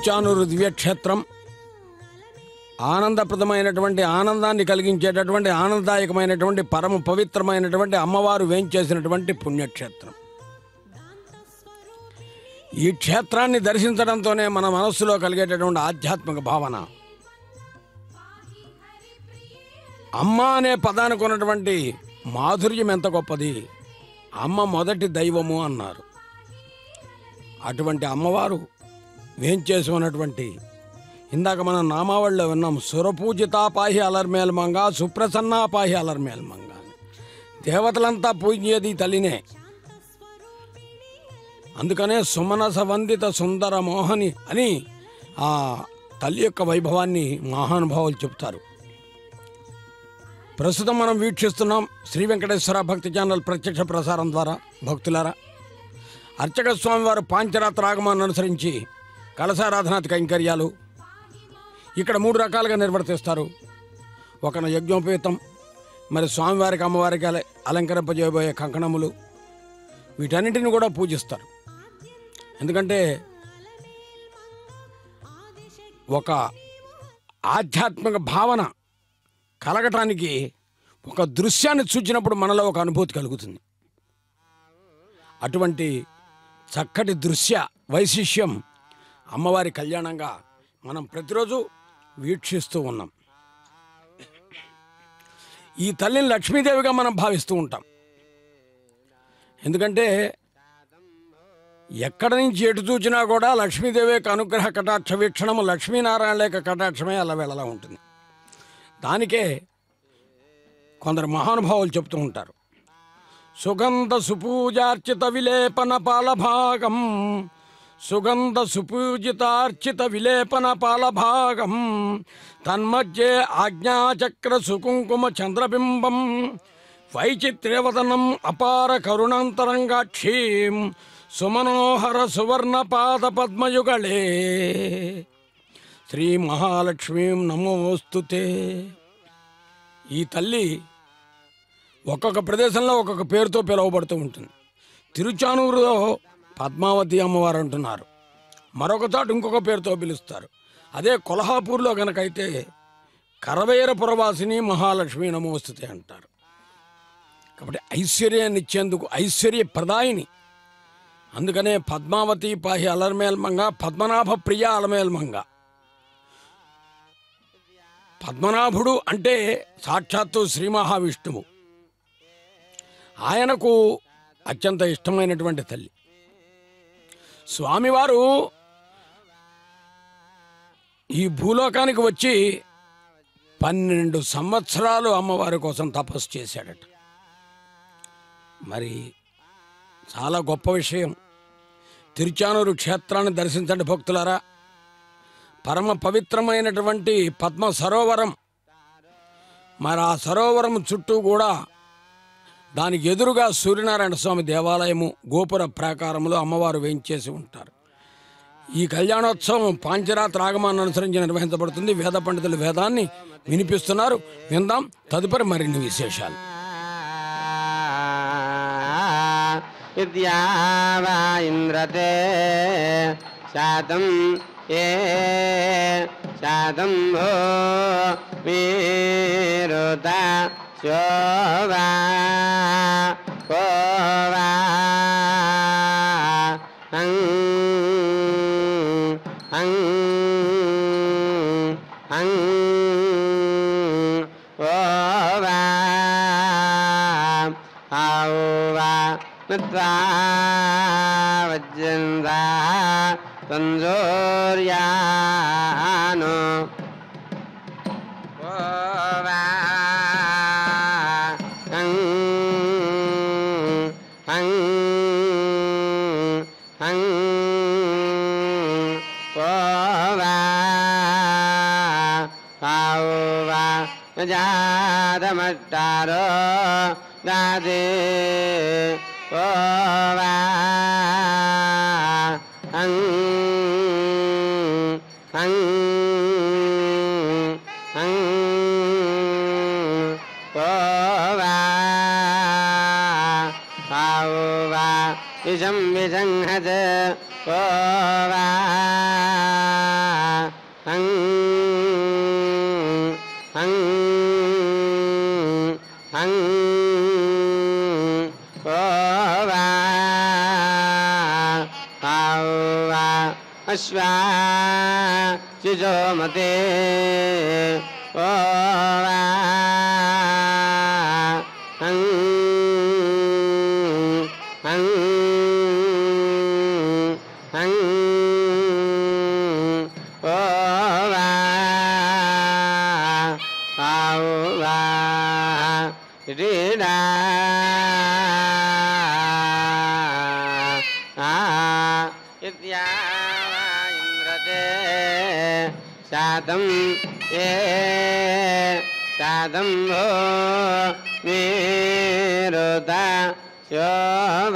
తిరుచానూరు దివ్యక్షేత్రం ఆనందప్రదమైనటువంటి ఆనందాన్ని కలిగించేటటువంటి ఆనందదాయకమైనటువంటి పరమ పవిత్రమైనటువంటి అమ్మవారు వేంచేసినటువంటి పుణ్యక్షేత్రం. ఈ క్షేత్రాన్ని దర్శించడంతోనే మన మనస్సులో కలిగేటటువంటి ఆధ్యాత్మిక భావన, అమ్మ అనే పదానికి ఉన్నటువంటి మాధుర్యం ఎంత గొప్పది. అమ్మ మొదటి దైవము అన్నారు. అటువంటి అమ్మవారు వేంచేసి ఉన్నటువంటి, ఇందాక మనం నామావళిలో విన్నాం, సురపూజితాపాహి అలర్మేల్మంగ, సుప్రసన్నాపాహి అలర్మేల్మంగ. దేవతలంతా పూజేది తల్లినే. అందుకనే సుమనస వందిత సుందర మోహని అని ఆ తల్లి యొక్క వైభవాన్ని మహానుభావులు చెప్తారు. ప్రస్తుతం మనం వీక్షిస్తున్నాం శ్రీ వెంకటేశ్వర భక్తి ఛానల్ ప్రత్యక్ష ప్రసారం ద్వారా. భక్తులారా, అర్చక స్వామివారు పాంచరాత్ర ఆగమాన్ని అనుసరించి కలశారాధనాది కైంకర్యాలు ఇక్కడ 3 రకాలుగా నిర్వర్తిస్తారు. ఒకన యజ్ఞోపేతం, మరి స్వామివారికి అమ్మవారికి అలంకరింపజేయబోయే కంకణములు, వీటన్నిటిని కూడా పూజిస్తారు. ఎందుకంటే ఒక ఆధ్యాత్మిక భావన కలగటానికి ఒక దృశ్యాన్ని చూచినప్పుడు మనలో ఒక అనుభూతి కలుగుతుంది. అటువంటి చక్కటి దృశ్య వైశిష్యం అమ్మవారి కళ్యాణంగా మనం ప్రతిరోజు వీక్షిస్తూ ఉన్నాం. ఈ తల్లిని లక్ష్మీదేవిగా మనం భావిస్తూ ఉంటాం. ఎందుకంటే ఎక్కడి నుంచి ఎటు చూచినా కూడా లక్ష్మీదేవి యొక్క అనుగ్రహ కటాక్ష వీక్షణము, లక్ష్మీనారాయణ యొక్క కటాక్షమే అలా ఉంటుంది. దానికే కొందరు మహానుభావులు చెప్తూ ఉంటారు, సుగంధ సుపూజార్చిత విలేపన పాలభాగం, సుగంధ సుపూజితార్చిత విలేపన పాలభాగం, తన్మధ్యే ఆజ్ఞాచక్ర సుకుంకుమ చంద్రబింబం, వైచిత్ర్యవదనం అపార కరుణాంతరంగాక్షీం, సుమనోహర సువర్ణ పాద పద్మయుగళే, శ్రీ మహాలక్ష్మీం నమోస్తుతే. ఈ తల్లి ఒక్కొక్క ప్రదేశంలో ఒక్కొక్క పేరుతో పిలువబడుతూ ఉంటుంది. తిరుచానూరులో పద్మావతి అమ్మవారు అంటున్నారు, మరొక చోట ఇంకొక పేరుతో పిలుస్తారు. అదే కొల్హాపూర్లో కనుకైతే కరవేరపురవాసిని మహాలక్ష్మి నమోస్తుతే అంటారు. కాబట్టి ఐశ్వర్యాన్ని ఇచ్చేందుకు ఐశ్వర్య ప్రదాయిని. అందుకనే పద్మావతి పాహి అలర్మేల్మంగ, పద్మనాభ ప్రియ అలమేల్మంగ. పద్మనాభుడు అంటే సాక్షాత్తు శ్రీ మహావిష్ణువు. ఆయనకు అత్యంత ఇష్టమైనటువంటి తల్లి. స్వామివారు ఈ భూలోకానికి వచ్చి 12 సంవత్సరాలు అమ్మవారి కోసం తపస్సు చేశాడట. మరి చాలా గొప్ప విషయం. తిరుచానూరు క్షేత్రాన్ని దర్శించండి భక్తులారా. పరమ పవిత్రమైనటువంటి పద్మ సరోవరం. మరి ఆ సరోవరం చుట్టూ కూడా దానికి ఎదురుగా సూర్యనారాయణ స్వామి దేవాలయము, గోపుర ప్రాకారంలో అమ్మవారు వేయించేసి ఉంటారు. ఈ కళ్యాణోత్సవం పాంచరాత్ర ఆగమాన్ని అనుసరించి నిర్వహించబడుతుంది. వేద పండితులు వేదాన్ని వినిపిస్తున్నారు. విందాం తదుపరి మరిన్ని విశేషాలు. విద్యావా ఇంద్రతే శాతం ఏ శాతం భో వీరుత శోభా కోవా హం హం హం ఓవా ఔవా మిత్రా వజ్రందా సంజోర్యాను ఓవా హం హం హం ఓవా ఔవా జాతమట్టారో దాదే ఓవా హం హం హం ఓవా ఔవా విషం విసంహత ओ वा हं हं हं ओ वा हाउ वा अश्वा शिजोमते ओ वा हं हं हं ओ वा हाउ वा रीडा इत्या वा इन्द्रते शातं ये शातं भो मीरुता यो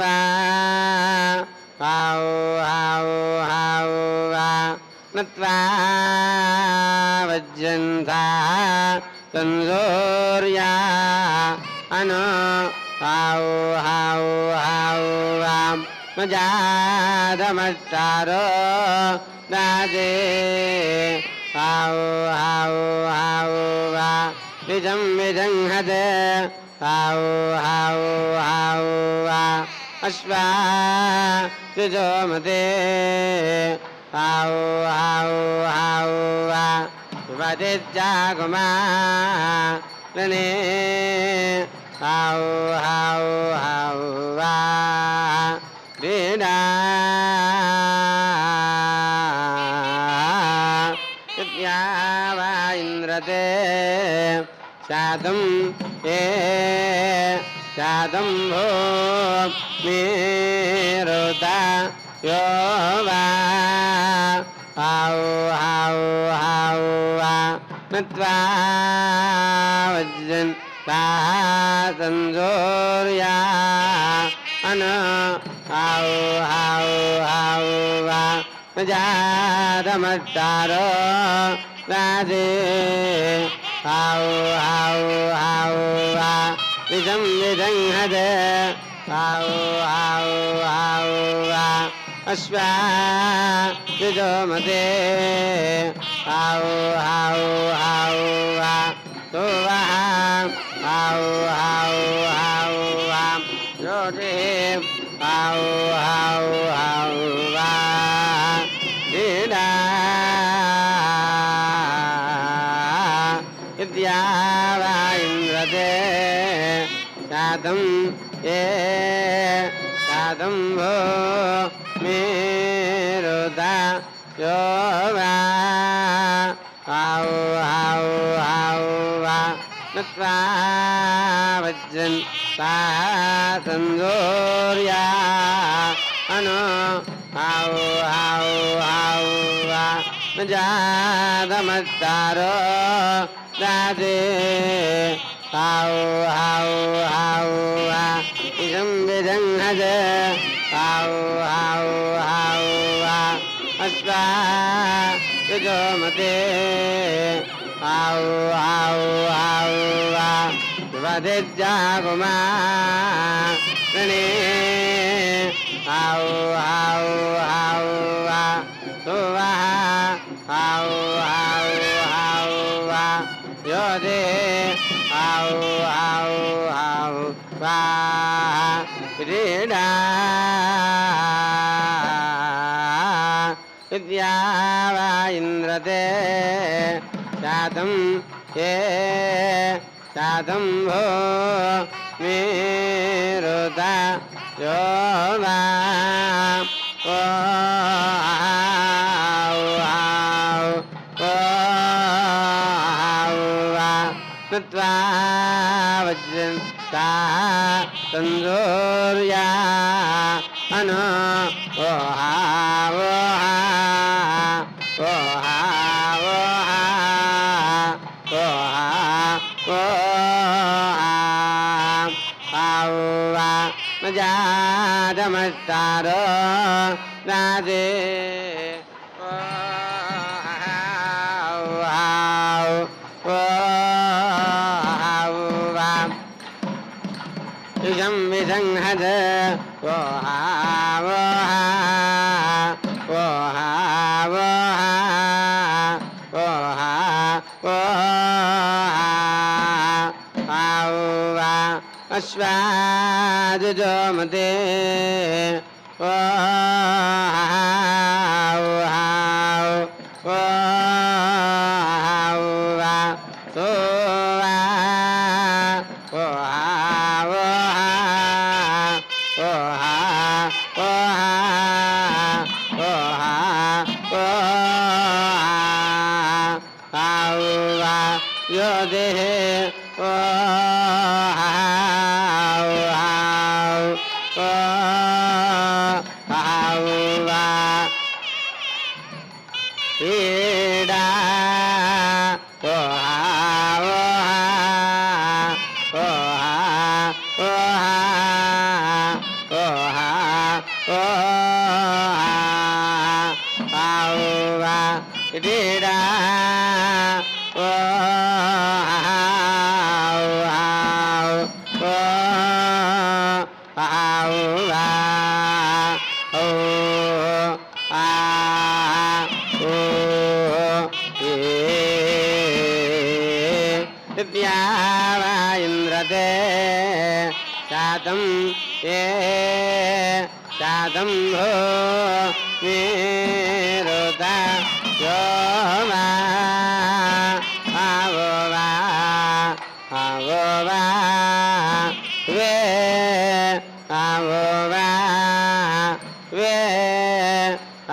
वा हाउ हाउ हाउ वा नत्वा वज्यन्ता तन्जोर्या अनु हाउ हाउ हाउ वा मजादमट्टारो दाजे हाउ हाउ हाउ वा निजं निजं हदे हाउ हाउ हाउ वा अश्वा युजोमते हाउ हाउ हाउ वा वदित्यागमा रणे हाउ हाउ हाउ वा रीडा इत्या वा इन्द्रते शातं ये शातं भो मीरुता यो वा हाउ हाउ हाउ वा नत्वा वज्रन् तन्जोर्या अनु हाउ हाउ हाउ वा जातमट्टारो राजे हाउ हाउ हाउ वा निजं निजं हदे हाउ हाउ हाउ वा अश्वा युजोमते हाउ हाउ हाउ वा तो वा हाउ हाउ हाउ वा योजे हाउ हाउ हाउ वा लीला इत्या वा इन्द्रते शातं ये शातं भो मीरुता यो वा हाउ हाउ हाउ वा नत्वा वज्रन् तन्जोर्या अनु हाउ हाउ हाउ वा जातमट्टारो दाजे हाउ हाउ हाउ वा इदं विदं हदे हाउ हाउ हाउ वा अश्वा युजोमते हाउ हाउ हाउ वा वदित्यागमा रणे हाउ हाउ हाउ वा तो वा हाउ हाउ हाउ वा योदे हाउ हाउ हाउ वा क्रीडा इत्या वा इन्द्रते शातं ये शातं भो मीरुता यो वा ओ हाउ हाउ ओ हाउ वा नत्वा वज्रन् तन्जोर्या अनु ओ हाउ ओ हाउ ओ हाउ हाउ वा जातमट्टारो राजे ओ हाउ हाउ ओ हाउ वा इदं विदं हद ओ हाउ अश्वाजुजोमते शातं ये शातं भो मेरुता यो वा आवो वा वे आवो वे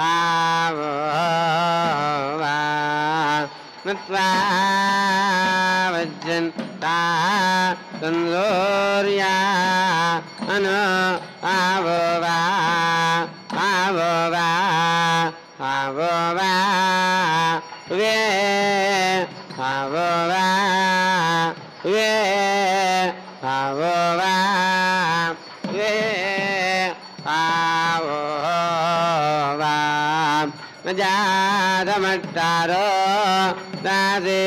आवो वा नत्वा वज्जन्ता तंदोर्या अनु आवो वा वे आवो वा वे आवो वा वे आवो वा जातमट्टारो दादे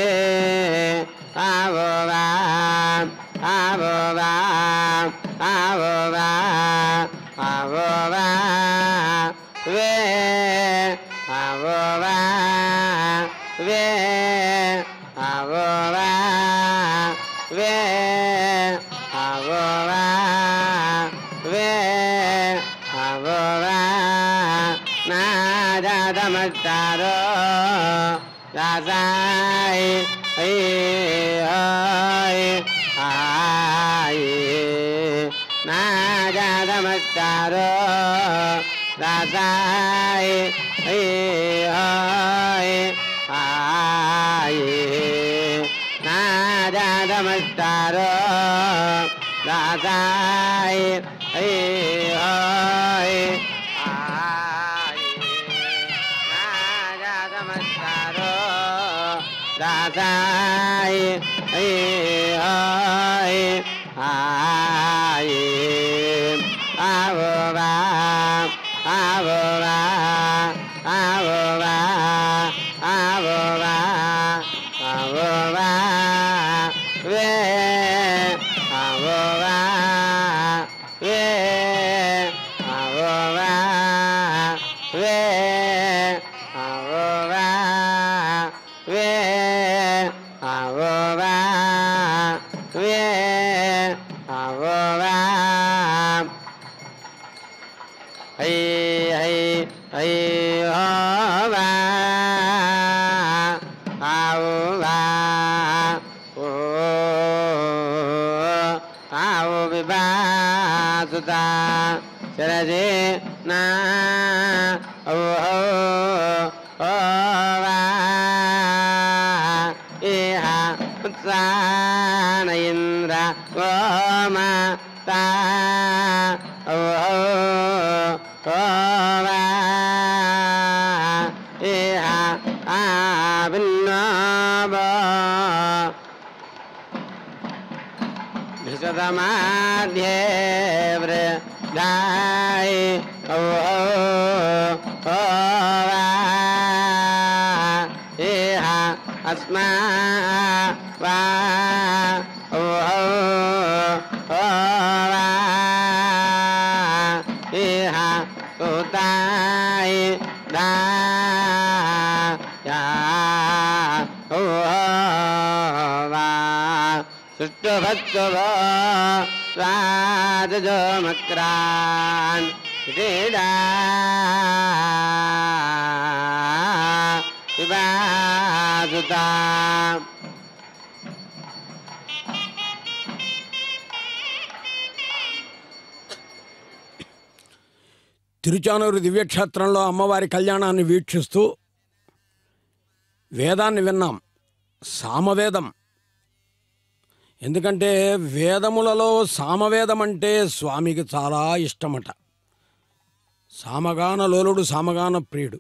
आवो वा वे आवो वा वे आवो वा वे आवो वा वे आवो वा ना जातमट्टारो दासाय ना जातमट्टारो दासाय ना जातमट्टारो दासाय दासाय आवो वा आवो वा आवो वा आवो वा आवो वा वे आवो वा वे आवो वा वे आवो वा वे आवो वा वे आवो वा hey ho va ao va o ao vi ba suta saraje na o va iha utsana indra goma ta o va iha abinaba Visadhamadhye vridai va iha asma va iha utai da ya సుష్టుభత్తుభో రాజజోమక్రాన్ క్రీడా విభాసుతా తిరుచానూరు దివ్యక్షేత్రంలో అమ్మవారి కళ్యాణాన్ని వీక్షిస్తూ వేదాన్ని విన్నాం. సామవేదం. ఎందుకంటే వేదములలో సామవేదం అంటే స్వామికి చాలా ఇష్టమట. సామగాన లోలుడు, సామగాన ప్రియుడు.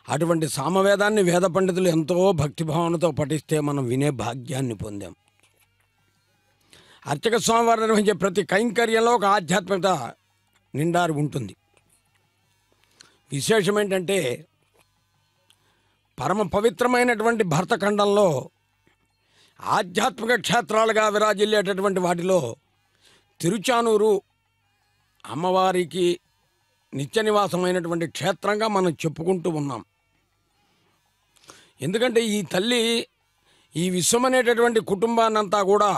అటువంటి సామవేదాన్ని వేద పండితులు ఎంతో భక్తిభావనతో పఠిస్తే మనం వినే భాగ్యాన్ని పొందాం. అర్చక స్వామివారు నిర్వహించే ప్రతి కైంకర్యంలో ఒక ఆధ్యాత్మికత నిండారి ఉంటుంది. విశేషం ఏంటంటే పరమ పవిత్రమైనటువంటి భరతఖండంలో ఆధ్యాత్మిక క్షేత్రాలుగా విరాజిల్లేటటువంటి వాటిలో తిరుచానూరు అమ్మవారికి నిత్య నివాసమైనటువంటి క్షేత్రంగా మనం చెప్పుకుంటూ ఉన్నాం. ఎందుకంటే ఈ తల్లి ఈ విశ్వం అనేటటువంటి కుటుంబాన్నంతా కూడా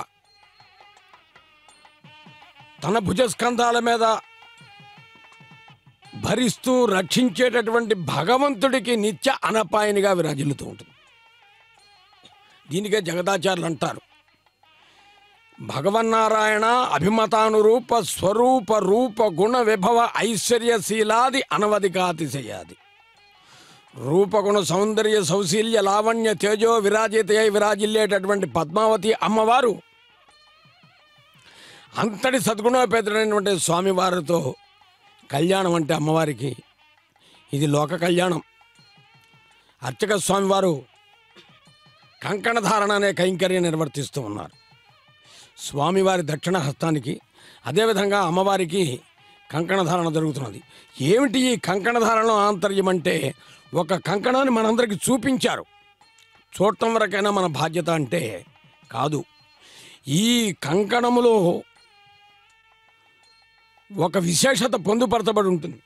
తన భుజస్కంధాల మీద భరిస్తూ రక్షించేటటువంటి భగవంతుడికి నిత్య అనపాయనిగా విరాజిల్లుతూ ఉంటుంది. దీనికే జగదాచార్యులు అంటారు, భగవన్నారాయణ అభిమతానురూప స్వరూప రూప గుణ విభవ ఐశ్వర్యశీలాది అనవధికాతిశయాది రూపగుణ సౌందర్య సౌశీల్య లావణ్య తేజో విరాజితయై విరాజిల్లేటటువంటి పద్మావతి అమ్మవారు అంతటి సద్గుణోపేతుడైనటువంటి స్వామివారితో కళ్యాణం అంటే అమ్మవారికి ఇది లోక కళ్యాణం. అర్చక స్వామివారు కంకణధారణ అనే కైంకర్యం నిర్వర్తిస్తూ ఉన్నారు. స్వామివారి దక్షిణ హస్తానికి అదేవిధంగా అమ్మవారికి కంకణధారణ జరుగుతున్నది. ఏమిటి ఈ కంకణధారణలో ఆంతర్యం అంటే, ఒక కంకణాన్ని మనందరికీ చూపించారు, చూడటం వరకైనా మన బాధ్యత అంటే కాదు. ఈ కంకణములో ఒక విశేషత పొందుపరచబడి ఉంటుంది.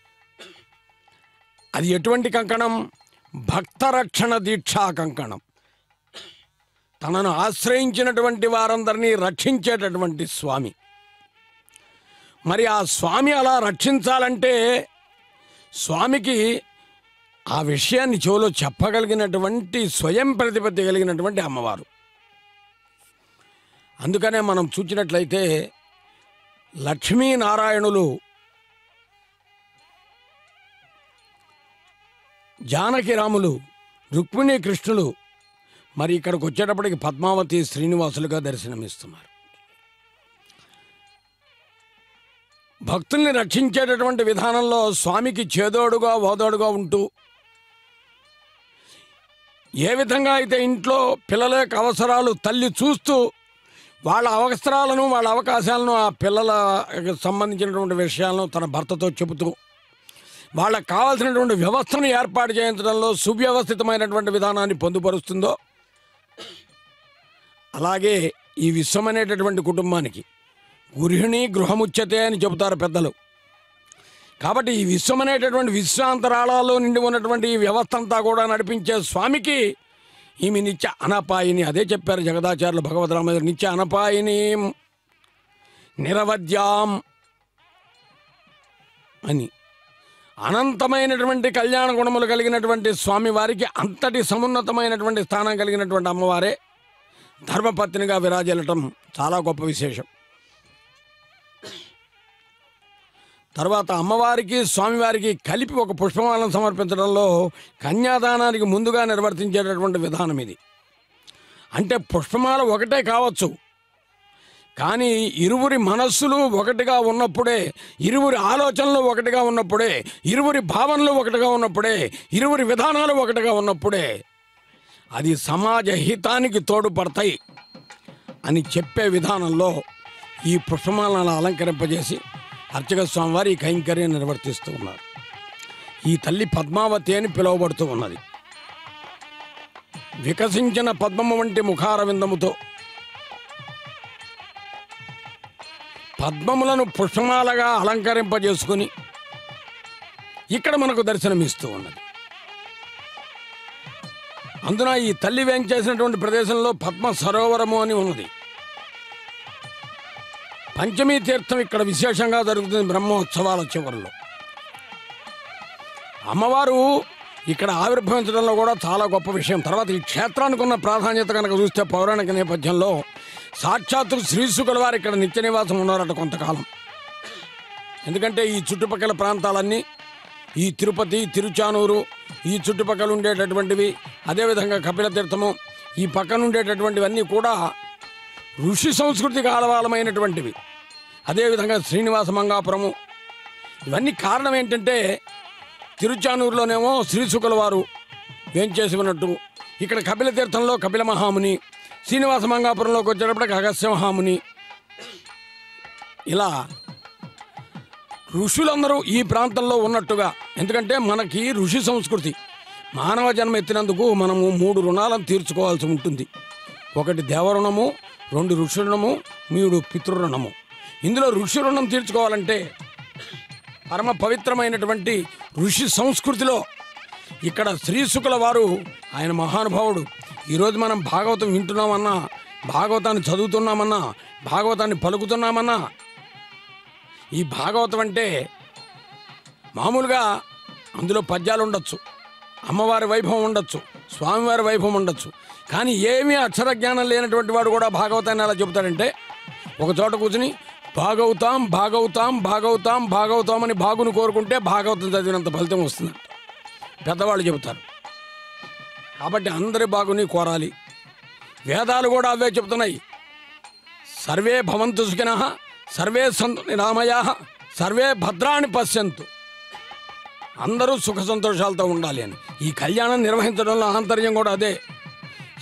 అది ఎటువంటి కంకణం? భక్తరక్షణ దీక్షా కంకణం. తనను ఆశ్రయించినటువంటి వారందరినీ రక్షించేటటువంటి స్వామి. మరి ఆ స్వామి అలా రక్షించాలంటే స్వామికి ఆ విషయాన్ని చెవులో చెప్పగలిగినటువంటి స్వయం ప్రతిపత్తి కలిగినటువంటి అమ్మవారు. అందుకనే మనం చూసినట్లయితే లక్ష్మీనారాయణులు జానకిరాములు రుక్మిణీ కృష్ణులు మరి ఇక్కడికి వచ్చేటప్పటికి పద్మావతి శ్రీనివాసులుగా దర్శనమిస్తున్నారు. భక్తుల్ని రక్షించేటటువంటి విధానంలో స్వామికి చేదోడుగా ఓదోడుగా ఉంటూ, ఏ విధంగా అయితే ఇంట్లో పిల్లల యొక్క అవసరాలు తల్లి చూస్తూ వాళ్ళ అవసరాలను వాళ్ళ అవకాశాలను ఆ పిల్లలకు సంబంధించినటువంటి విషయాలను తన భర్తతో చెబుతూ వాళ్ళకు కావాల్సినటువంటి వ్యవస్థను ఏర్పాటు చేయించడంలో సువ్యవస్థితమైనటువంటి విధానాన్ని పొందుపరుస్తుందో, అలాగే ఈ విశ్వం అనేటటువంటి కుటుంబానికి గృహిణి గృహముచ్యతే అని చెబుతారు పెద్దలు. కాబట్టి ఈ విశ్వం అనేటటువంటి విశ్వాంతరాళాల్లో నిండి ఉన్నటువంటి ఈ వ్యవస్థ అంతా కూడా నడిపించే స్వామికి ఈమె నిత్య అనపాయిని. అదే చెప్పారు జగదాచార్యులు భగవద్రామ, నిత్య అనపాయిని నిరవధ్యాం అని. అనంతమైనటువంటి కళ్యాణ గుణములు కలిగినటువంటి స్వామివారికి అంతటి సమున్నతమైనటువంటి స్థానం కలిగినటువంటి అమ్మవారే ధర్మపత్నిగా విరాజిల్లటం చాలా గొప్ప విశేషం. తర్వాత అమ్మవారికి స్వామివారికి కలిపి ఒక పుష్పమాలను సమర్పించడంలో కన్యాదానానికి ముందుగా నిర్వర్తించేటటువంటి విధానం ఇది. అంటే పుష్పమాల ఒకటే కావచ్చు, కానీ ఇరువురి మనస్సులు ఒకటిగా ఉన్నప్పుడే, ఇరువురి ఆలోచనలు ఒకటిగా ఉన్నప్పుడే, ఇరువురి భావనలు ఒకటిగా ఉన్నప్పుడే, ఇరువురి విధానాలు ఒకటిగా ఉన్నప్పుడే అది సమాజ హితానికి తోడ్పడతాయి అని చెప్పే విధానంలో ఈ పుష్పమాలను అలంకరింపజేసి అర్చక స్వామివారి ఈ కైంకర్యం నిర్వర్తిస్తూ ఉన్నారు. ఈ తల్లి పద్మావతి అని పిలువబడుతూ ఉన్నది. వికసించిన పద్మము వంటి ముఖారవిందముతో పద్మములను పుష్పమాలగా అలంకరింపజేసుకుని ఇక్కడ మనకు దర్శనమిస్తూ ఉన్నది. అందున ఈ తల్లి వేంచేసినటువంటి ప్రదేశంలో పద్మ సరోవరము అని ఉన్నది. పంచమీ తీర్థం ఇక్కడ విశేషంగా జరుగుతుంది బ్రహ్మోత్సవాల చివరిలో. అమ్మవారు ఇక్కడ ఆవిర్భవించడంలో కూడా చాలా గొప్ప విషయం. తర్వాత ఈ క్షేత్రానికి ఉన్న ప్రాధాన్యత కనుక చూస్తే పౌరాణిక నేపథ్యంలో సాక్షాత్తు శ్రీశుకుల వారు ఇక్కడ నిత్య నివాసం ఉన్నారట కొంతకాలం. ఎందుకంటే ఈ చుట్టుపక్కల ప్రాంతాలన్నీ ఈ తిరుపతి, తిరుచానూరు, ఈ చుట్టుపక్కల ఉండేటటువంటివి, అదేవిధంగా కపిలతీర్థము, ఈ పక్కన ఉండేటటువంటివన్నీ కూడా ఋషి సంస్కృతికి ఆలవాలమైనటువంటివి. అదేవిధంగా శ్రీనివాస మంగాపురము, ఇవన్నీ కారణం ఏంటంటే తిరుచానూరులోనేమో శ్రీశుకుల వారు ఏం చేసి ఉన్నట్టు, ఇక్కడ కపిలతీర్థంలో కపిల మహాముని, శ్రీనివాస మంగాపురంలోకి వచ్చేటప్పటికి అగస్త్య మహాముని, ఇలా ఋషులందరూ ఈ ప్రాంతంలో ఉన్నట్టుగా. ఎందుకంటే మనకి ఋషి సంస్కృతి, మానవ జన్మ ఎత్తినందుకు మనము 3 రుణాలను తీర్చుకోవాల్సి ఉంటుంది. 1 దేవరుణము, 2 ఋషి రుణము, 3 పితృరుణము. ఇందులో ఋషి రుణం తీర్చుకోవాలంటే పరమ పవిత్రమైనటువంటి ఋషి సంస్కృతిలో ఇక్కడ శ్రీశుకుల వారు, ఆయన మహానుభావుడు. ఈరోజు మనం భాగవతం వింటున్నామన్నా, భాగవతాన్ని చదువుతున్నామన్నా, భాగవతాన్ని పలుకుతున్నామన్నా, ఈ భాగవతం అంటే మామూలుగా అందులో పద్యాలు ఉండొచ్చు, అమ్మవారి వైభవం ఉండొచ్చు, స్వామివారి వైభవం ఉండొచ్చు. కానీ ఏమీ అక్షర జ్ఞానం లేనటువంటి వాడు కూడా భాగవతాన్ని ఎలా చెబుతాడంటే, ఒక చోట కూర్చుని భాగవతాం భాగవతాం భాగవతాం భాగవతాం అని బాగుని కోరుకుంటే భాగవతం చదివినంత ఫలితం వస్తుందంట పెద్దవాళ్ళు చెబుతారు. కాబట్టి అందరి బాగుని కోరాలి. వేదాలు కూడా అవే చెబుతున్నాయి. సర్వే భవంతు సుఖినః, సర్వే సంతు నిరామయాః, సర్వే భద్రాణి పశ్యంతు. అందరూ సుఖ సంతోషాలతో ఉండాలి అని. ఈ కళ్యాణం నిర్వహించడంలో ఆంతర్యం కూడా అదే.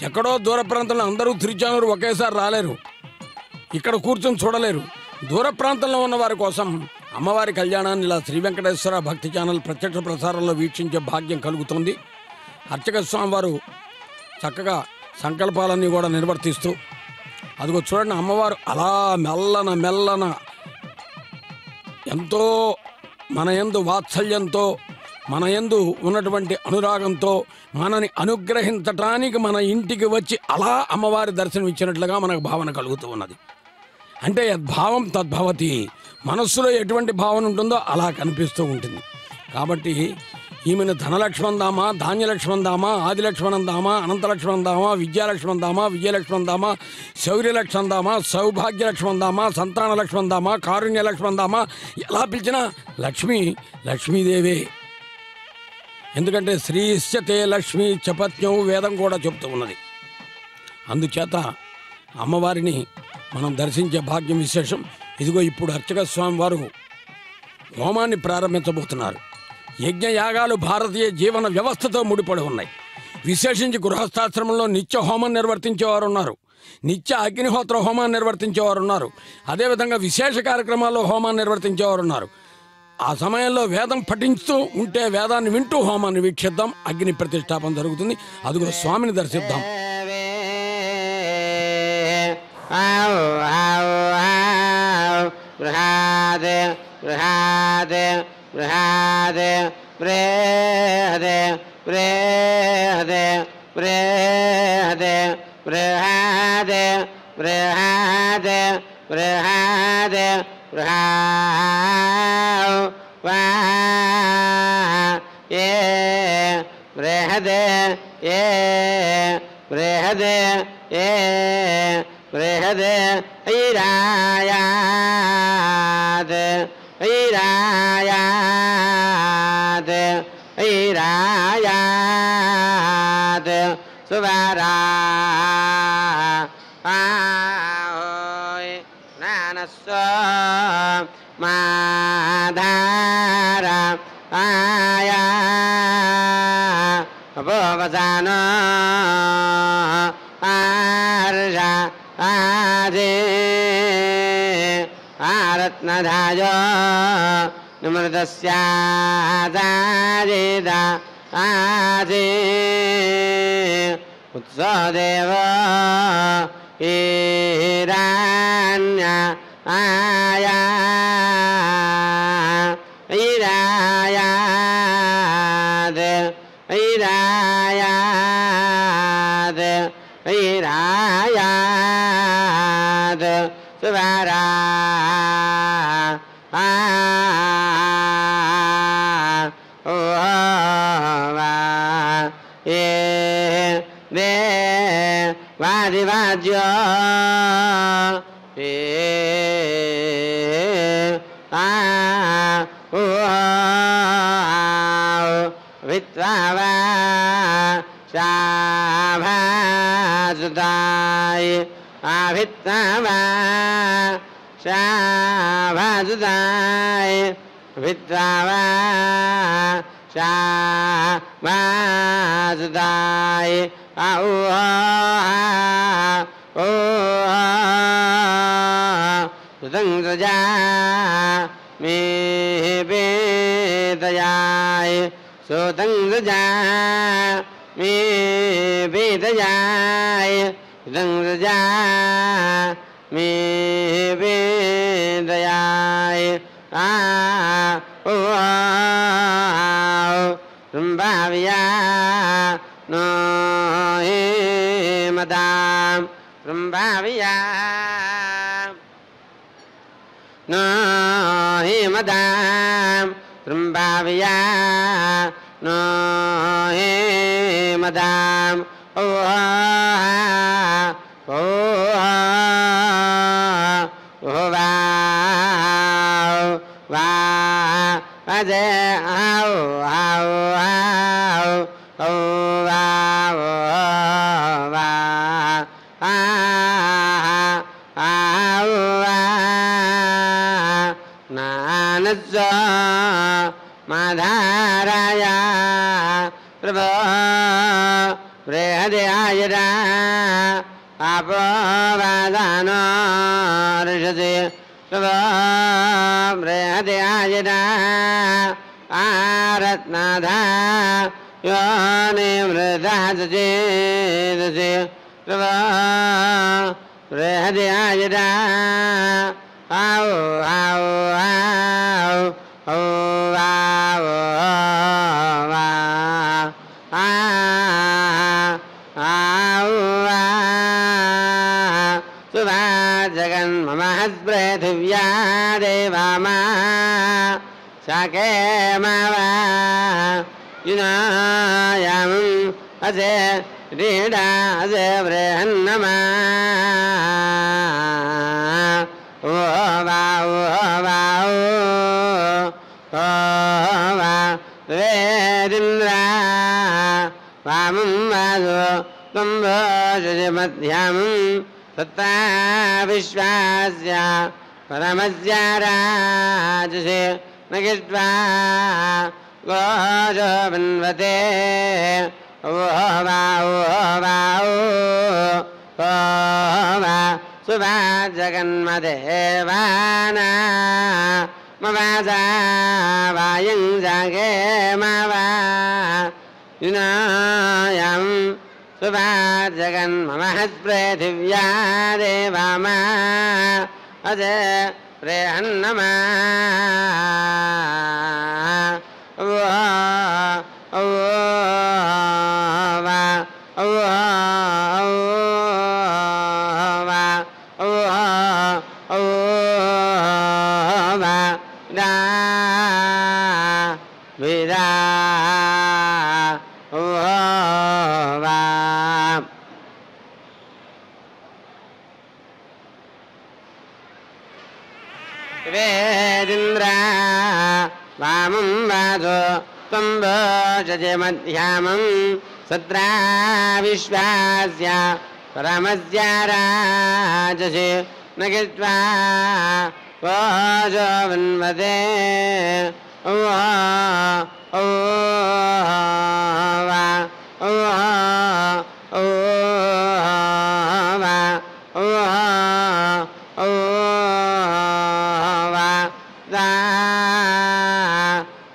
ఎక్కడో దూర ప్రాంతంలో అందరూ తిరుచానూరు ఒకేసారి రాలేరు, ఇక్కడ కూర్చొని చూడలేరు. దూర ప్రాంతంలో ఉన్న వారి కోసం అమ్మవారి కళ్యాణాన్ని ఇలా శ్రీ వెంకటేశ్వర భక్తి ఛానల్ ప్రత్యక్ష ప్రసారంలో వీక్షించే భాగ్యం కలుగుతుంది. అర్చక స్వామి వారు చక్కగా సంకల్పాలన్నీ కూడా నిర్వర్తిస్తూ, అదిగో చూడండి అమ్మవారు అలా మెల్లన మెల్లన ఎంతో మన యందు వాత్సల్యంతో, మన యందు ఉన్నటువంటి అనురాగంతో మనని అనుగ్రహించటానికి మన ఇంటికి వచ్చి అలా అమ్మవారి దర్శనం ఇచ్చినట్లుగా మనకు భావన కలుగుతూ ఉన్నది. అంటే యద్భావం తద్భవతి, మనస్సులో ఎటువంటి భావన ఉంటుందో అలా కనిపిస్తూ ఉంటుంది. కాబట్టి ఈమెను ధనలక్ష్మణదామ, ధాన్యలక్ష్మణదామ, ఆదిలక్ష్మణదామ, అనంతలక్ష్మణదామ, విద్యాలక్ష్మణదామ, విజయలక్ష్మణదామ, శౌర్యలక్ష్మణదామ, సౌభాగ్యలక్ష్మణదామ, సంతానలక్ష్మణదామ, కారుణ్యలక్ష్మణదామ, ఎలా పిలిచినా లక్ష్మి లక్ష్మీదేవే. ఎందుకంటే శ్రీశ్చతే లక్ష్మీ చపత్యం వేదం కూడా చెబుతూ ఉన్నది. అందుచేత అమ్మవారిని మనం దర్శించే భాగ్యం విశేషం. ఇదిగో ఇప్పుడు అర్చక స్వామి వారు హోమాన్ని ప్రారంభించబోతున్నారు. యజ్ఞయాగాలు భారతీయ జీవన వ్యవస్థతో ముడిపడి ఉన్నాయి. విశేషించి గృహస్థాశ్రమంలో నిత్య హోమం నిర్వర్తించేవారు ఉన్నారు, నిత్య అగ్నిహోత్ర హోమాన్ని నిర్వర్తించేవారు ఉన్నారు, అదేవిధంగా విశేష కార్యక్రమాల్లో హోమాన్ని నిర్వర్తించేవారు ఉన్నారు. ఆ సమయంలో వేదం పఠించుతూ ఉంటే వేదాన్ని వింటూ హోమాన్ని వీక్షిద్దాం. అగ్ని ప్రతిష్టాపన జరుగుతుంది. అదిగో స్వామిని దర్శిద్దాం. బృహదే బృహదే బృహదే బృహదే బృహదే బృహదే బృహదే బృహదే బృహదే ఏ బృహదే ఏ బృహదే ఏ బృహదే ఐరాయాద్ ఐరాయాద్ ఐరాయాద్ సువరా జ్ఞానస్వ మాధార ఆయా అపోవసాన ఆర్ష ఆదే ఆరత్నధాయ నిమృతస్యాదాదేద ఆదే ఉత్సదేవ ఈరాన్య ఆయా ఐరాయాద్ ఐరాయాద్ ఐరాయాద్ సువరా राज्यो वित्वावा शाभासुताय आभित्वावा शाभासुताय वित्वावा शाभासुताय सुतं सजा मे वेदयाय सुतं सजा मे वेदयाय सुतं सजा मे वेदयाय संभाव्या नो हे मदाम संभाव्या नो हे मदाम संभाव्या नो हे मदाम ओ अजय आओ आओ आओ ओ वाओ वा आओ नानस माधाराया प्रभो बृहदयायरा आपो वादानो ऋषसे प्रभो बृहदयायरा आरत्नाधा योनि मृदाचेदसे प्रभो बृहदयायरा आओ आओ आओ ओ वाओ वा आओ सुभा जगन्महस्पृथिव्या देवामा शाके मावा युनायाम अजे रीडा अजे बृहन्नमा ओ वा वेदिन्द्रा वामं वासो त्वं भोजसे मध्यामं सत्ता विश्वास्य परमस्य राजसे न किष्ट्वा गोजो वन्वते ओ वा सुभा जगन्मदेवाना मवासा वायं जागे मावा युनायं सुभा जगन्महस्पृथिव्या देवामा अजे प्रेहन्नमा वेदिन्द्रा वामं वासो त्वं भोजसे मध्यामं सत्रा विश्वास्य परमस्य राजसे न किष्ट्वा गोजो वन्वते ओ वा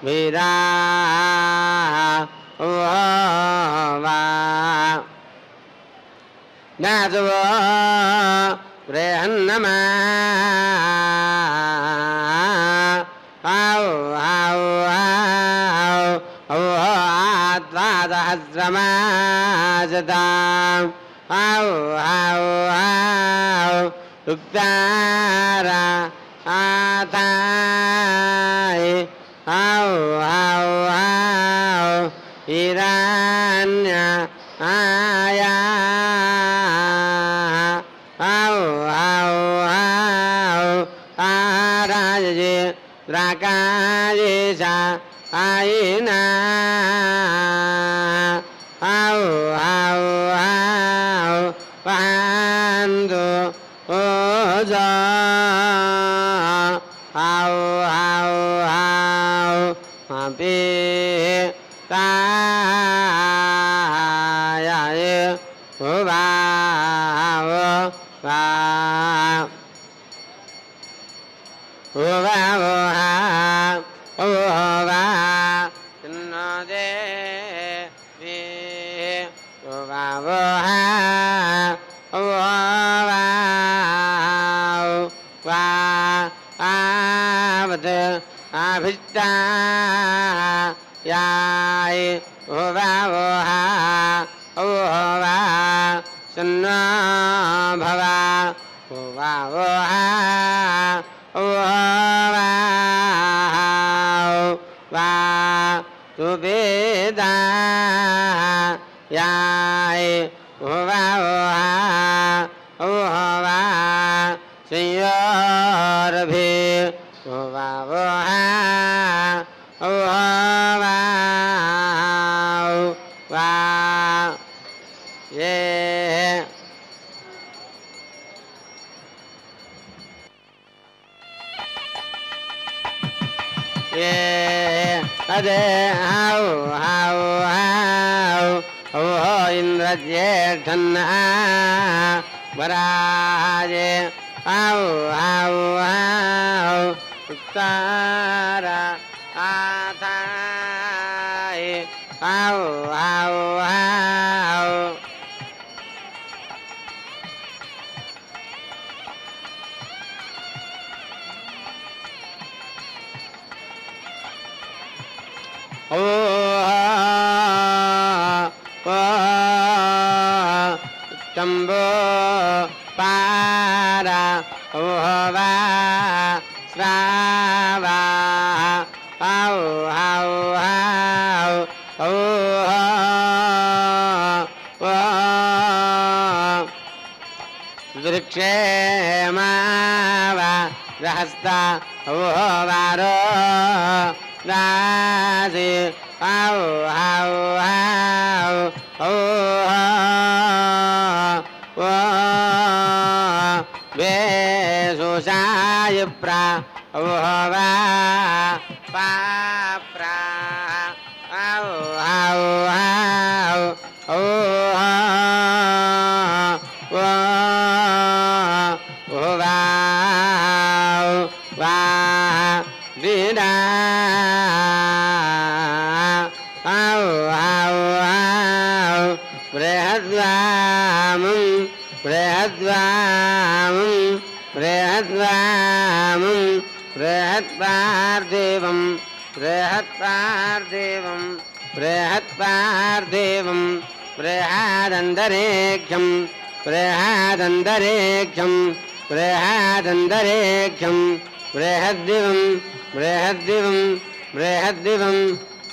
वीरा नासवो बृहन्नमा आओ आओ आओ आत्वादहस्रमासताम् आओ आओ आओ उक्तारा आताय आओ आओ आओ हिरण्य आया ఆరాజే ద్రాకాయేశ అయినా పందు ఓజా పే తాయే వా అభిష్టా యాయ సన్నా భవ సువేదా యాయ శ్రీయోరభి అదే ఇంద్రజ్యేష్ఠన్నా వరాజే ఉత్తార ఆథాయి శంభో పార ఓవా శ్రావా దృక్షేమావా రహస్త వారో రాసి వేషాయ ప్రా పాప్రా దీనా బృహద్వామం బృహద్వామం బృహద్వామం బృహత్పార్థివం బృహత్పార్థివం బృహత్పార్థివం బృహదంతరిక్షం బృహదంతరిక్షం బృహదంతరిక్షం బృహద్దివం బృహద్దివం బృహద్దివం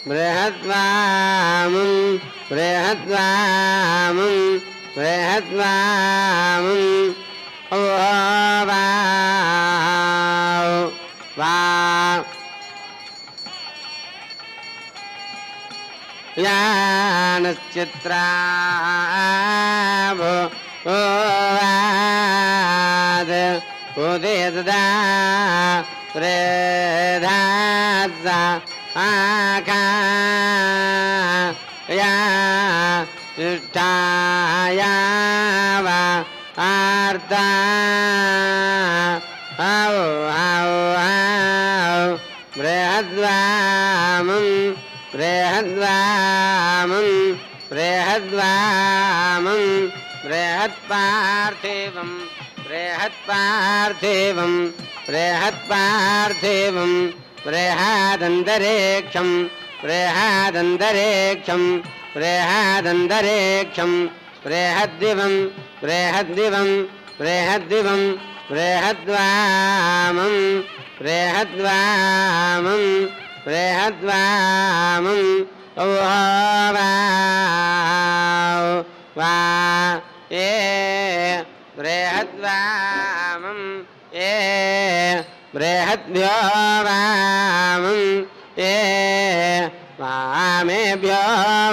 బృహద్వామం బృహద్వామం బృహద్వామం యానశ్చిత్రాభో ఉదేదా ప్రేధాస ఆఖాయా శిష్టాయావ ఆర్తా బృహద్వామం బృహద్వామం బృహద్వామం బృహత్పార్థివం బృహత్పార్థివం బృహత్పార్థివం బృహదంతరిక్షం బృహదంతరిక్షం బృహదంతరిక్షం బృహద్దివం బృహద్దివం బృహద్దివం బృహద్వామం బృహద్వామం బృహద్వామం ఏ बृहद्वामं ये बृहद्भ्यो वामं ये वामेभ्यो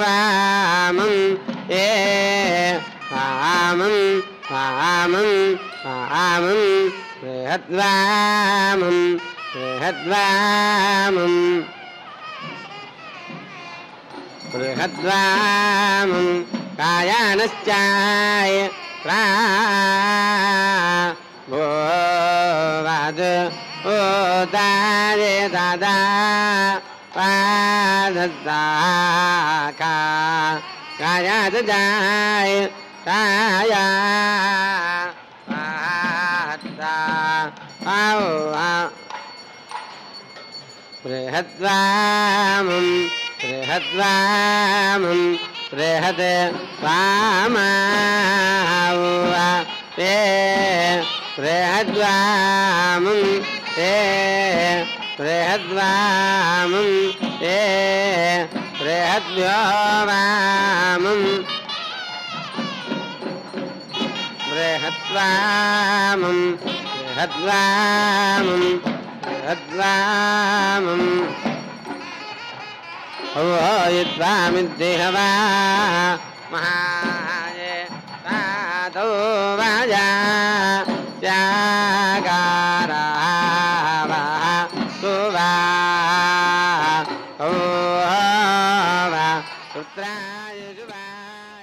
वामं ये वामं वामं वामं बृहद्वामं बृहद्वामं बृहद्वामं कायानश्चाय भूवाद उदारे दादा पाददा कायाद जाय काया पादा बृहद्वामं बृहद्वामं बृहद् वामावा ते बृहद्वामं ते बृहद्वामं ते बृहद्भ्यो वामं बृहद्वामं बृहद्वामं बृहद्वामं यद्वामिद्देहवा महाय तातो वाजा त्यागारावा सुवा पुत्राय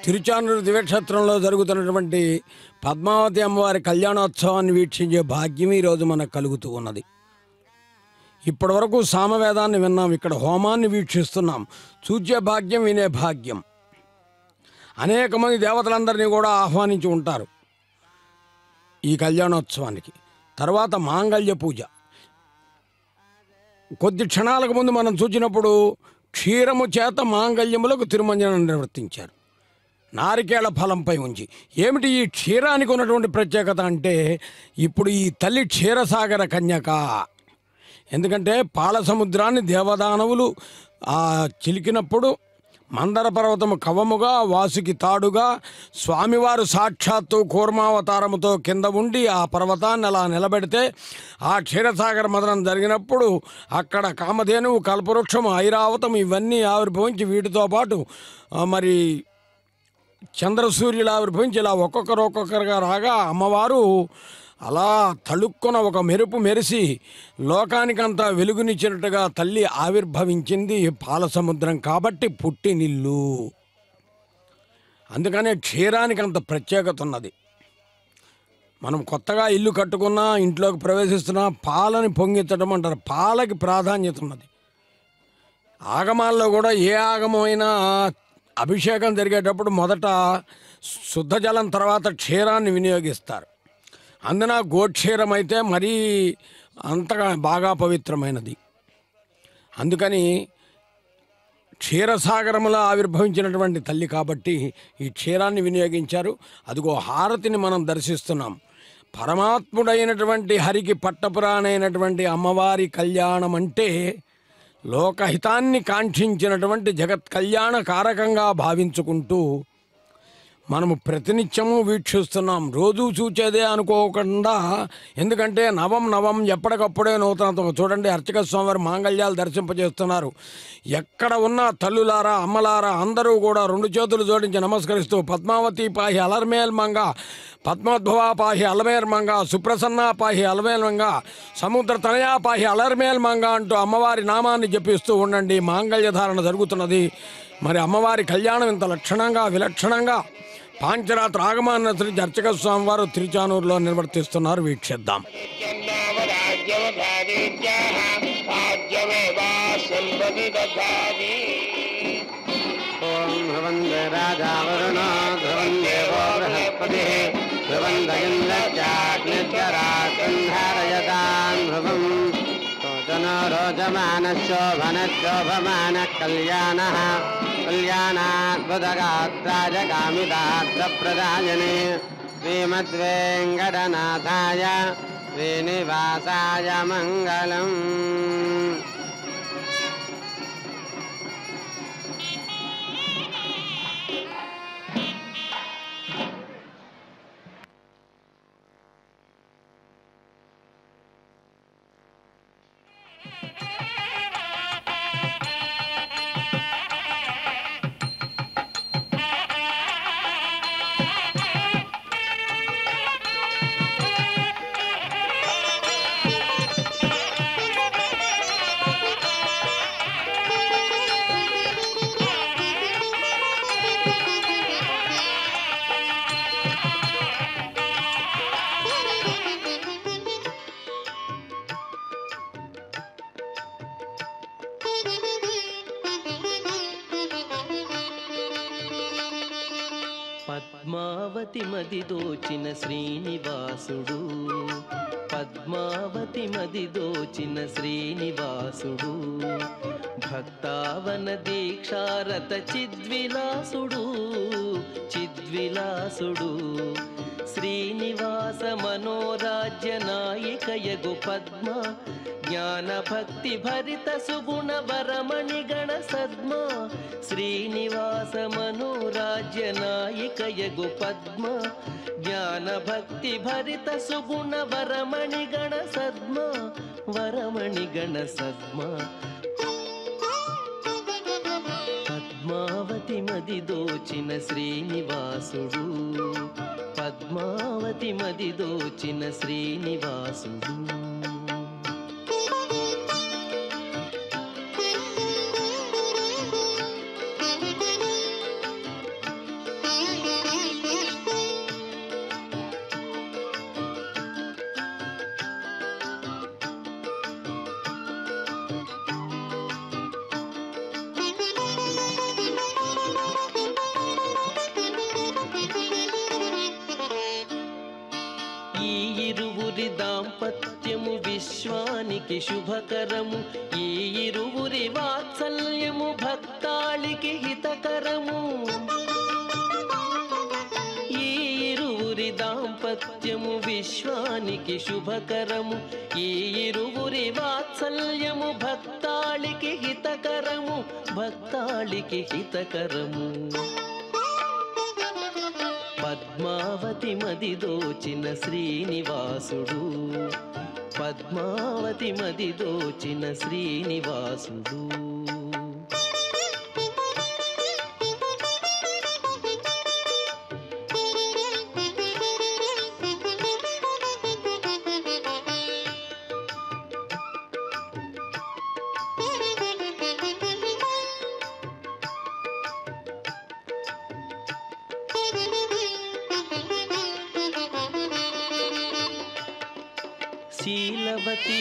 తిరుచానూరు దివ్యక్షేత్రంలో జరుగుతున్నటువంటి పద్మావతి అమ్మవారి కళ్యాణోత్సవాన్ని వీక్షించే భాగ్యం ఈరోజు మనకు కలుగుతూ ఉన్నది. ఇప్పటి వరకు సామవేదాన్ని విన్నాం, ఇక్కడ హోమాన్ని వీక్షిస్తున్నాం. చూచే భాగ్యం, వినే భాగ్యం. అనేక మంది దేవతలందరినీ కూడా ఆహ్వానించి ఉంటారు ఈ కళ్యాణోత్సవానికి. తర్వాత మాంగళ్య పూజ. కొద్ది క్షణాలకు ముందు మనం చూచినప్పుడు క్షీరము చేత మాంగళ్యములకు తిరుమంజనం నిర్వర్తించారు, నారికేళ ఫలంపై ఉంచి. ఏమిటి ఈ క్షీరానికి ఉన్నటువంటి ప్రత్యేకత అంటే, ఇప్పుడు ఈ తల్లి క్షీరసాగర కన్యక. ఎందుకంటే పాల సముద్రాన్ని దేవదానవులు చిలికినప్పుడు మందర పర్వతము కవముగా, వాసుకి తాడుగా, స్వామివారు సాక్షాత్తు కూర్మావతారముతో కింద ఉండి ఆ పర్వతాన్ని అలా నిలబెడితే ఆ క్షీరసాగర మదనం జరిగినప్పుడు అక్కడ కామధేనువు, కల్పవృక్షము, ఐరావతం ఇవన్నీ ఆవిర్భవించి వీటితో పాటు మరి చంద్రసూర్యులు ఆవిర్భవించి ఇలా ఒక్కొక్కరుగా రాగా అమ్మవారు అలా తళుక్కున ఒక మెరుపు మెరిసి లోకానికంతా వెలుగునిచ్చినట్టుగా తల్లి ఆవిర్భవించింది. పాల సముద్రం కాబట్టి పుట్టినిల్లు. అందుకనే క్షీరానికి అంత ప్రత్యేకత ఉన్నది. మనం కొత్తగా ఇల్లు కట్టుకున్నా, ఇంట్లోకి ప్రవేశిస్తున్నా పాలని పొంగించడం అంటారు. పాలకి ప్రాధాన్యత ఉన్నది. ఆగమాల్లో కూడా ఏ ఆగమైనా అభిషేకం జరిగేటప్పుడు మొదట శుద్ధ జలం, తర్వాత క్షీరాన్ని వినియోగిస్తారు. అందున గోక్షీరం అయితే మరీ అంతగా బాగా పవిత్రమైనది. అందుకని క్షీరసాగరములో ఆవిర్భవించినటువంటి తల్లి కాబట్టి ఈ క్షీరాన్ని వినియోగించారు. అదిగో హారతిని మనం దర్శిస్తున్నాం. పరమాత్ముడైనటువంటి హరికి పట్టపురాణైనటువంటి అమ్మవారి కళ్యాణం అంటే లోకహితాన్ని కాంక్షించినటువంటి జగత్ కళ్యాణ కారకంగా భావించుకుంటూ మనము ప్రతినిత్యము వీక్షిస్తున్నాం. రోజు చూచేదే అనుకోకుండా, ఎందుకంటే నవం ఎప్పటికప్పుడే నూతనతో. చూడండి, అర్చక స్వామివారి మాంగళ్యాలు దర్శింపజేస్తున్నారు. ఎక్కడ ఉన్న తల్లులారా, అమ్మలారా అందరూ కూడా రెండు చేతులు జోడించి నమస్కరిస్తూ పద్మావతి పాహి అలర్మేల్ మంగ, పద్మోద్భవ పాహి అలమేల్ మంగ, సుప్రసన్న పాహి అలమేల్ మంగ, సముద్ర తనయా పాహి అలర్మేల్ మంగ అంటూ అమ్మవారి నామాన్ని జపిస్తూ ఉండండి. మాంగళ్య ధారణ జరుగుతున్నది. మరి అమ్మవారి కళ్యాణం ఇంత లక్షణంగా, విలక్షణంగా పాంచరాత్ర ఆగమాన్ని అనుసరించి అర్చక స్వామివారు తిరుచానూరులో నిర్వర్తిస్తున్నారు. వీక్షిద్దాం. ఓం ధ్రువందే రాజా వరుణో ధ్రువం దేవో బృహస్పతి ధ్రువం దయన్లగ్నిర్జరాసంధారయతాన్ ధ్రువం రోచనో రోచమానశోభనశోభమానః కళ్యాణః కళ్యాణాద్భుతగాత్రాయ కామితార్థప్రదాయనే శ్రీమద్వేంకటనాథాయ శ్రీనివాసాయ మంగళం. పద్మావతి మది దోచిన శ్రీనివాసుడు, పద్మావతి మది దోచిన శ్రీనివాసుడు, భక్తావన దీక్షారత చిద్విలాసుడు, చిద్విలాసుడు. శ్రీనివాస మనోరాజ్య నాయికయగు పద్మ, జ్ఞాన భక్తి భరిత సుగుణ వరమణి గణ సద్మ. శ్రీనివాస మనోరాజ్య నాయికయగు పద్మ, జ్ఞాన భక్తి భరిత సుగుణ వరమణి గణ సద్మ, వరమణి గణ సద్మ. పద్మావతి మది దోచిన శ్రీనివాసుడు, పద్మావతి మది దోచిన శ్రీనివాసుడు. దాంపత్యము విశ్వానికి శుభకరము, ఈ ఇరువురి వాత్సల్యము భక్తాళికి హితకరము. ఈ ఇరువురి దాంపత్యము విశ్వానికి శుభకరము, ఈ ఇరువురి వాత్సల్యము భక్తాళికి హితకరము, భక్తాళికి హితకరము. పద్మావతి మది దోచిన శ్రీనివాసుడు, పద్మావతి మది దోచిన శ్రీనివాసుడు. శీలవతి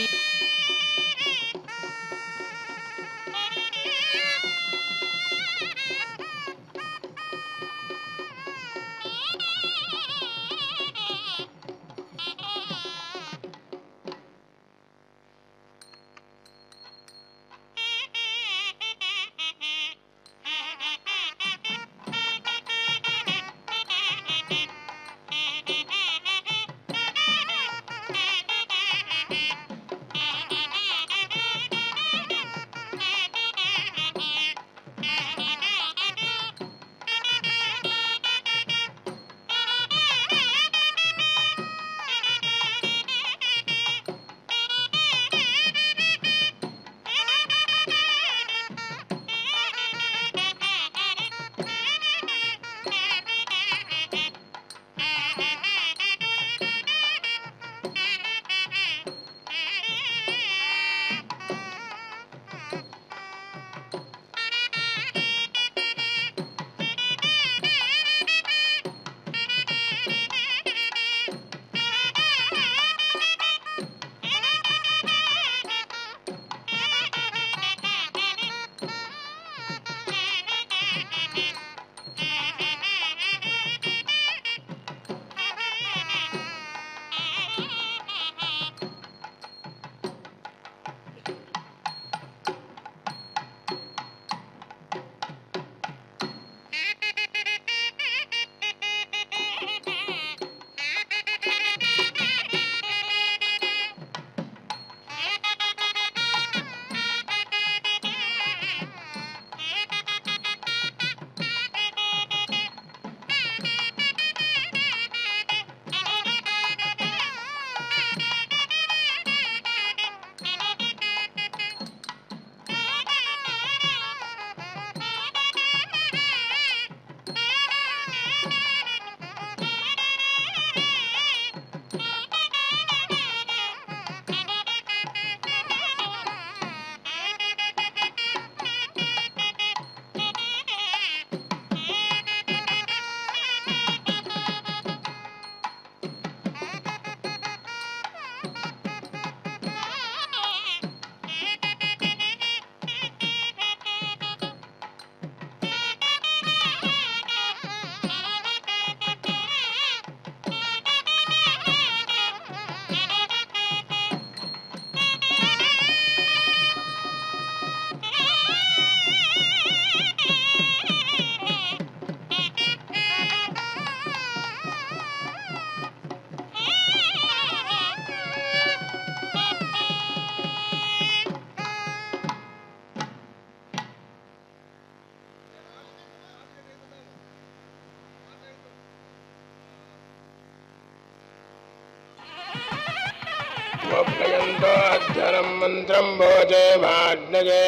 ज्वरं मन्त्रं भोजे भाग्नये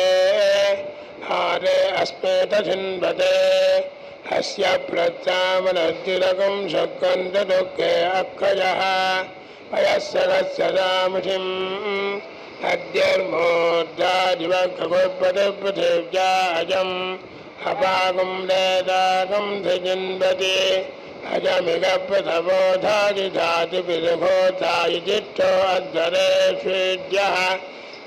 हारे अस्मेत चिन्वते अस्य प्रत्यावनद्युरकं शक्कन्त दुःखे अक्षयः अयस्सरस्सदामुषिम् अद्यर्मोर्धादिवक्षपतिपृथिव्याजम् अपागं लेदागं धिजिन्वति अजमिगप्रथमोधादिधातिपिदभोधायिजिष्ठो अध्वरेष्वेद्यः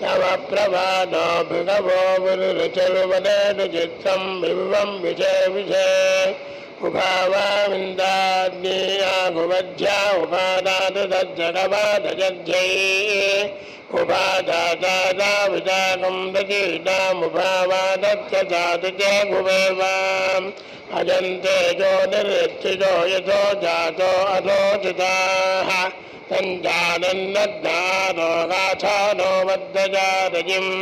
यमप्रभानो भृगवो विरुचरुवदेनु चित्तं विभवं विषे विषे उभावामिन्दाग्नेयाघुवध्या उपादातजगवादजध्यै उपादादाविदाकं दजीनामुभावादत्यजातु च गुवेवाम् अजन्ते जो निरित्तिजो यथो जातो अधोचिताः सञ्जानन्नद्धानो गाथानो वद्दजारजिम्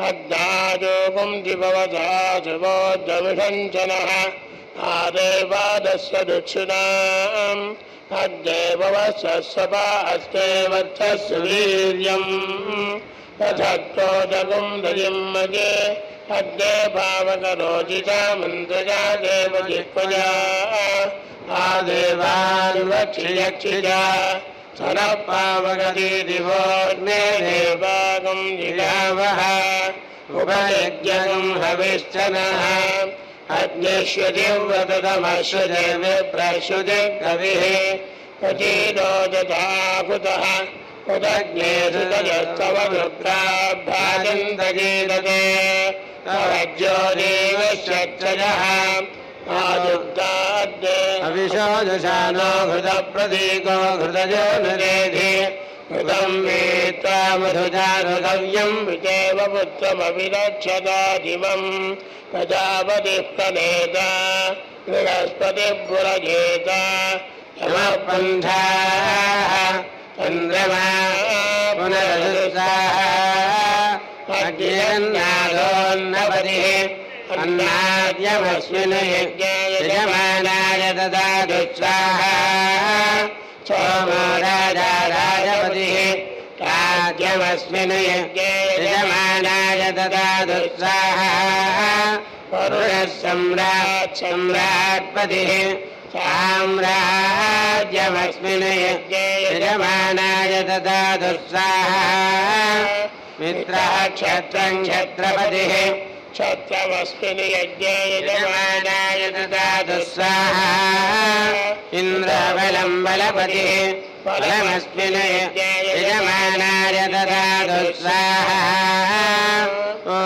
अद्धाजोगुं दिभवता शुभोद्यमिषञ्चनः आदेवादस्य दक्षिणाम् अद्देववस्सपा अस्ते वत्सस्य वीर्यम् तथत्रोदगुं दजिम्मजे अद्ये भावकरोचिता मन्त्रजा देवजिह्वजा आदेवान्वक्षियक्षिजा सरः पावकति दिवोऽग्ने देवागं जिगावः उभयज्ञगं हविश्चनः अग्निष्वजिह्वतमश्वदेवे प्रश्रुते कविः क्वचिदो दधाहुतः उदग्ने सुतजस्तव रुद्राभ्याजन्तजीरते तवज्जो देवश्चक्षजः आयुक्ताद्ये अविशोदशानो घृतप्रतीको घृतजो नरेधि घृतं वेत्वा मधुजानुगव्यं विदेव पुत्रमभिरक्षतादिमं प्रजापतिः प्रणेता बृहस्पतिर्पुरजेता यमः पन्थाः चन्द्रमा पुनरदुस्साः अग्निरन्नादोन्नपतिः अन्नाद्यमस्मिन् यजमानाय ददातु स्वाहा सोमो राजा राजपतिः राज्यमस्मिन् यजमानाय ददातु स्वाहा वरुणः सम्राट् सम्राट्पतिः साम्राज्यमस्मिन् यजमानाय ददातु स्वाहा मित्रः क्षत्रं क्षत्रपतिः क्षत्रमस्मिन् यज्ञे यजमानाय ददातु स्वाहा इन्द्रः बलं बलपतिः बलमस्मिन् यजमानाय ददातु स्वाहा ॐ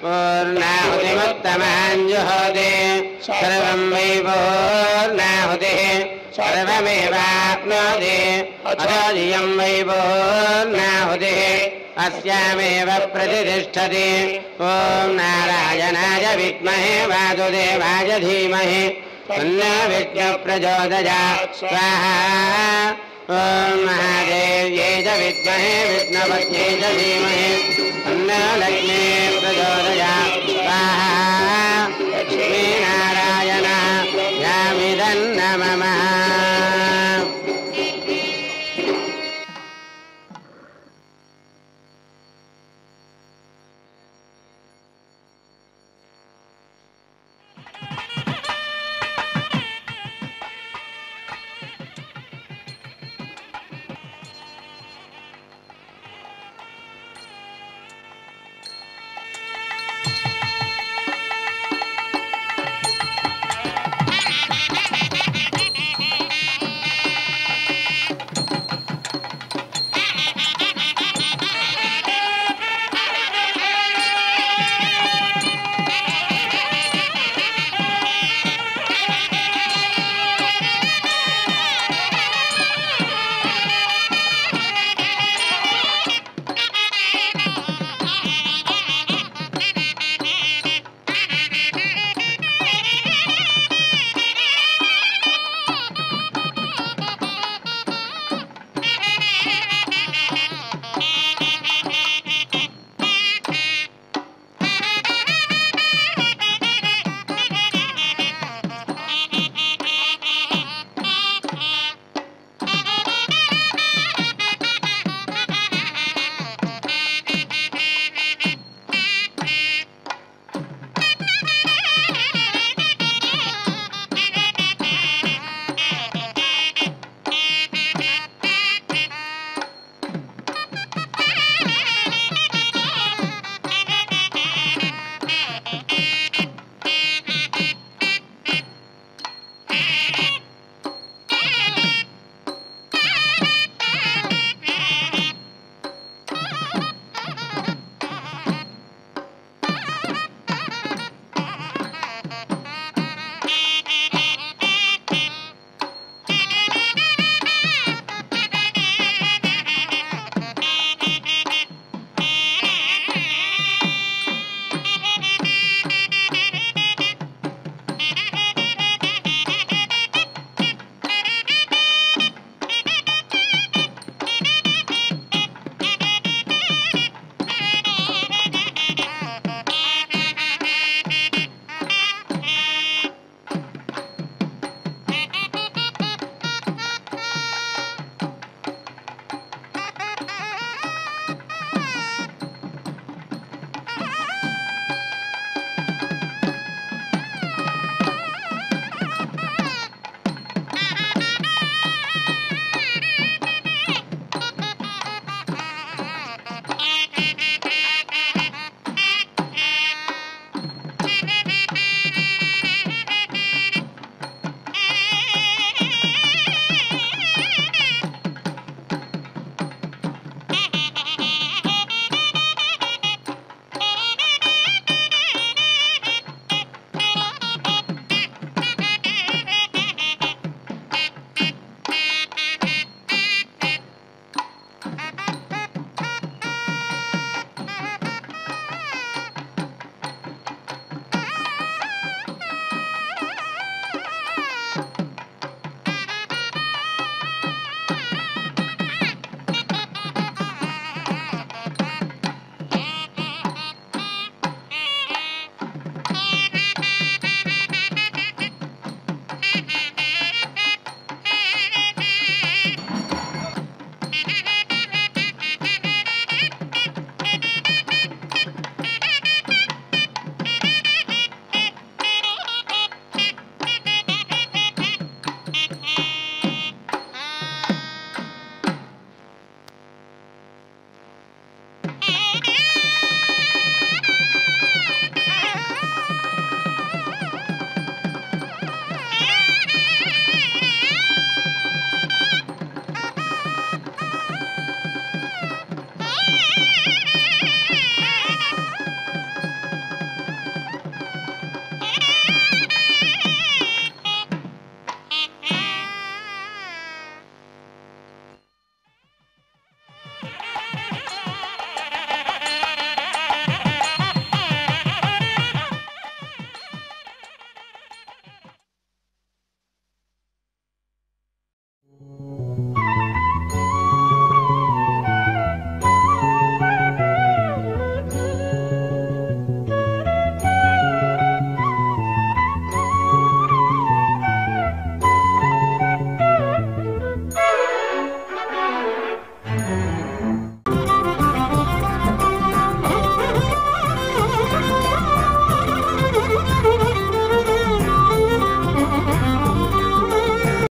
पूर्णाहुतिमुत्तमाञ्जुहोति सर्वं वै पूर्णाहुतिः सर्वमेवाप्नोति अतो धियं वै पूर्णाहुतिः अस्यामेव प्रतिष्ठति ॐ नारायणाय विद्महे वासुदेवाय धीमहि तन्नो विष्णुः प्रचोदयात् स्वाहा ॐ महादेव्यै च विद्महे विष्णुपत्न्यै च धीमहि तन्नो लक्ष्मीः प्रचोदयात् स्वाहा लक्ष्मीनारायण यामिदं नमः।